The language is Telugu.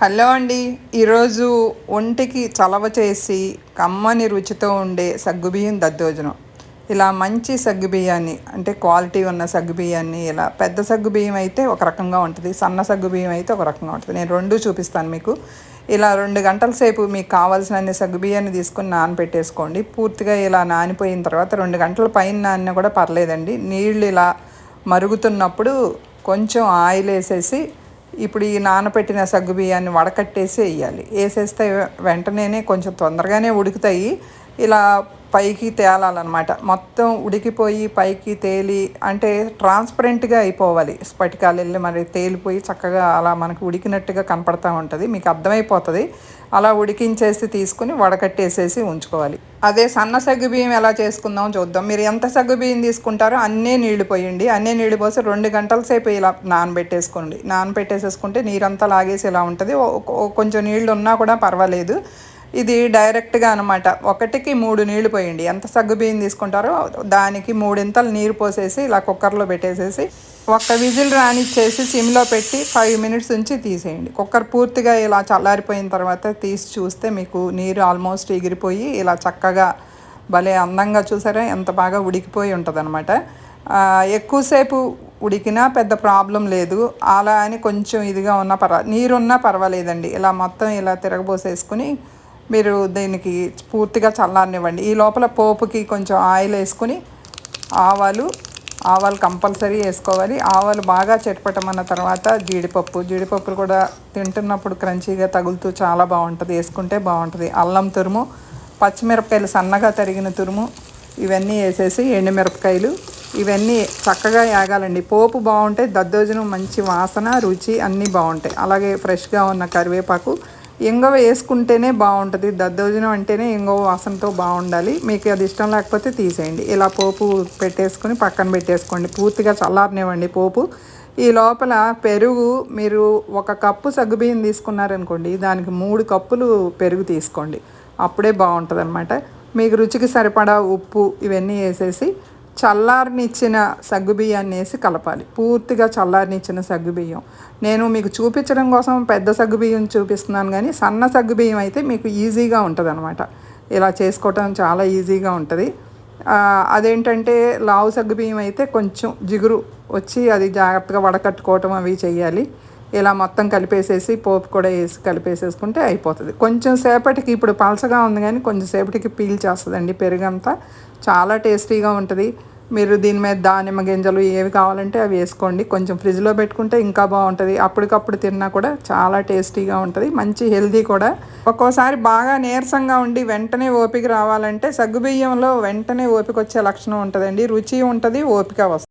హలో అండి. ఈరోజు ఒంటికి చలవ చేసి కమ్మని రుచితో ఉండే సగ్గుబియ్యం దద్దోజనం. ఇలా మంచి సగ్గుబియ్యాన్ని అంటే క్వాలిటీ ఉన్న సగ్గుబియ్యాన్ని ఇలా పెద్ద సగ్గుబియ్యం అయితే ఒక రకంగా ఉంటుంది, సన్న సగ్గుబియ్యం అయితే ఒక రకంగా ఉంటుంది. నేను రెండు చూపిస్తాను మీకు. ఇలా 2 గంటల సేపు మీకు కావాల్సినన్ని సగ్గుబియ్యాన్ని తీసుకొని నానబెట్టేసుకోండి. పూర్తిగా ఇలా నానిపోయిన తర్వాత 2 గంటల పైన నానినా కూడా పర్లేదండి. నీళ్ళు ఇలా మరుగుతున్నప్పుడు కొంచెం ఆయిల్ వేసేసి ఇప్పుడు ఈ నానబెట్టిన సగ్గుబియ్యాన్ని వడకట్టేసి వేయాలి. వేసేస్తే వెంటనే కొంచెం తొందరగానే ఉడుకుతాయి. ఇలా పైకి తేలాలన్నమాట. మొత్తం ఉడికిపోయి పైకి తేలి అంటే ట్రాన్స్పరెంట్గా అయిపోవాలి. స్ఫటికాలు వెళ్ళి మరి తేలిపోయి చక్కగా అలా మనకు ఉడికినట్టుగా కనపడతా ఉంటుంది, మీకు అర్థమైపోతుంది. అలా ఉడికించేసి తీసుకుని వడకట్టేసేసి ఉంచుకోవాలి. అదే సన్న సగ్గుబియ్యం ఎలా చేసుకుందాం చూద్దాం. మీరు ఎంత సగ్గుబియ్యం తీసుకుంటారో అన్నీ నీళ్లు పోయండి. అన్నీ నీళ్లు పోసి 2 గంటల సేపు ఇలా నానబెట్టేసుకోండి. నానబెట్టేసేసుకుంటే నీరంతా లాగేసి ఇలా ఉంటుంది. కొంచెం నీళ్ళు ఉన్నా కూడా పర్వాలేదు. ఇది డైరెక్ట్గా అనమాట. 1కి 3 నీళ్లు పోయండి. ఎంత సగ్గుబియ్యం తీసుకుంటారో దానికి 3 నీరు పోసేసి ఇలా కుక్కర్లో పెట్టేసేసి ఒక్క విజిల్ రానిచ్చేసి సిమ్లో పెట్టి 5 మినిట్స్ ఉంచి తీసేయండి. కుక్కర్ పూర్తిగా ఇలా చల్లారిపోయిన తర్వాత తీసి చూస్తే మీకు నీరు ఆల్మోస్ట్ ఎగిరిపోయి ఇలా చక్కగా భలే అందంగా చూసారా ఎంత బాగా ఉడికిపోయి ఉంటుంది అనమాట. ఎక్కువసేపు ఉడికినా పెద్ద ప్రాబ్లం లేదు. అలా అని కొంచెం ఇదిగా ఉన్నా నీరున్నా పర్వాలేదండి. ఇలా మొత్తం ఇలా తిరగబోసేసుకుని మీరు దీనికి పూర్తిగా చల్లారనివ్వండి. ఈ లోపల పోపుకి కొంచెం ఆయిల్ వేసుకుని ఆవాలు కంపల్సరీ వేసుకోవాలి. ఆవాలు బాగా చిటపటమన్న తర్వాత జీడిపప్పులు కూడా తింటున్నప్పుడు క్రంచీగా తగులుతూ చాలా బాగుంటుంది, వేసుకుంటే బాగుంటుంది. అల్లం తురుము, పచ్చిమిరపకాయలు సన్నగా తరిగిన తురుము ఇవన్నీ వేసేసి ఎండుమిరపకాయలు ఇవన్నీ చక్కగా వేగాలండి. పోపు బాగుంటే దద్దోజనం మంచి వాసన రుచి అన్నీ బాగుంటాయి. అలాగే ఫ్రెష్గా ఉన్న కరివేపాకు, ఇంగువ వేసుకుంటేనే బాగుంటుంది. దద్దోజనం అంటేనే ఇంగువ వాసనతో బాగుండాలి. మీకు అది ఇష్టం లేకపోతే తీసేయండి. ఇలా పోపు పెట్టేసుకొని పక్కన పెట్టేసుకోండి. పూర్తిగా చల్లారనివ్వండి పోపు. ఈ లోపల పెరుగు మీరు 1 కప్పు సగ్గుబియ్యం తీసుకున్నారనుకోండి, దానికి 3 కప్పులు పెరుగు తీసుకోండి. అప్పుడే బాగుంటుంది అనమాట. మీకు రుచికి సరిపడా ఉప్పు ఇవన్నీ వేసేసి చల్లారనిచ్చిన సగ్గుబియ్యాన్ని వేసి కలపాలి. పూర్తిగా చల్లారనిచ్చిన సగ్గుబియ్యం. నేను మీకు చూపించడం కోసం పెద్ద సగ్గుబియ్యం చూపిస్తున్నాను, కానీ సన్న సగ్గుబియ్యం అయితే మీకు ఈజీగా ఉంటుంది అనమాట. ఇలా చేసుకోవటం చాలా ఈజీగా ఉంటుంది. అదేంటంటే లావు సగ్గుబియ్యం అయితే కొంచెం జిగురు వచ్చి అది జాగ్రత్తగా వడకట్టుకోవటం అవి చేయాలి. ఇలా మొత్తం కలిపేసేసి పోపు కూడా వేసి కలిపేసేసుకుంటే అయిపోతుంది. కొంచెం సేపటికి ఇప్పుడు పలసగా ఉంది కానీ కొంచెం సేపటికి పీల్చేస్తుందండి పెరుగంతా. చాలా టేస్టీగా ఉంటుంది. మీరు దీని మీద దానిమ్మ గింజలు ఏవి కావాలంటే అవి వేసుకోండి. కొంచెం ఫ్రిడ్జ్లో పెట్టుకుంటే ఇంకా బాగుంటుంది. అప్పటికప్పుడు తిన్నా కూడా చాలా టేస్టీగా ఉంటుంది, మంచి హెల్దీ కూడా. ఒక్కోసారి బాగా నీరసంగా ఉండి వెంటనే ఓపిక రావాలంటే సగ్గుబియ్యంలో వెంటనే ఓపిక వచ్చే లక్షణం ఉంటుందండి. రుచి ఉంటుంది, ఓపిక వస్తుంది.